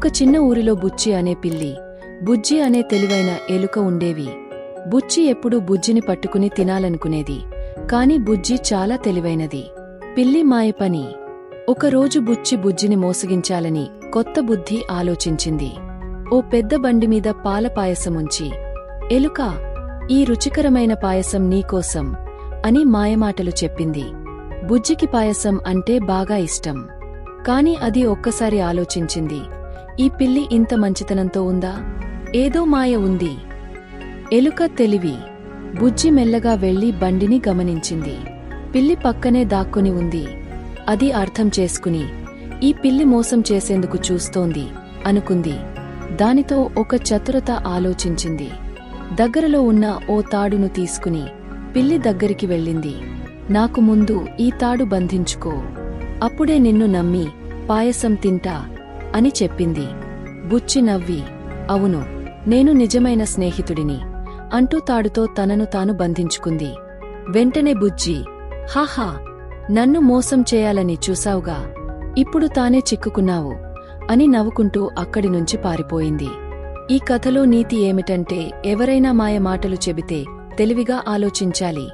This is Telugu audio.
ఒక చిన్న ఊరిలో బుచ్చి అనే పిల్లి, బుజ్జి అనే తెలివైన ఎలుక ఉండేవి. బుచ్చి ఎప్పుడూ బుజ్జిని పట్టుకుని తినాలనుకునేది. కాని బుజ్జి చాలా తెలివైనది. పిల్లి మాయ పని. ఒకరోజు బుచ్చి బుజ్జిని మోసగించాలని కొత్త బుద్ధి ఆలోచించింది. ఓ పెద్ద బండిమీద పాల పాయసముంచి, ఎలుకా, ఈ రుచికరమైన పాయసం నీకోసం అని మాయమాటలు చెప్పింది. బుజ్జికి పాయసం అంటే బాగా ఇష్టం. కాని అది ఒక్కసారి ఆలోచించింది, ఈ పిల్లి ఇంత మంచితనంతో ఉందా? ఏదో మాయ ఉంది. ఎలుక తెలివి. బుజ్జి మెల్లగా వెళ్లి బండిని గమనించింది. పిల్లి పక్కనే దాక్కుని ఉంది. అది అర్థం చేసుకుని, ఈ పిల్లి మోసం చేసేందుకు చూస్తోంది అనుకుంది. దానితో ఒక చతురత ఆలోచించింది. దగ్గరలో ఉన్న ఓ తాడును తీసుకుని పిల్లి దగ్గరికి వెళ్ళింది. నాకు ముందు ఈ తాడు బంధించుకో, అప్పుడే నిన్ను నమ్మి పాయసం తింటా అని చెప్పింది. బుచ్చి నవ్వి, అవును, నేను నిజమైన స్నేహితుడిని అంటూ తాడుతో తనను తాను బంధించుకుంది. వెంటనే బుజ్జి, హాహా, నన్ను మోసం చేయాలని చూసావుగా, ఇప్పుడు తానే చిక్కుకున్నావు అని నవ్వుకుంటూ అక్కడినుంచి పారిపోయింది. ఈ కథలో నీతి ఏమిటంటే, ఎవరైనా మాయ మాటలు చెబితే తెలివిగా ఆలోచించాలి.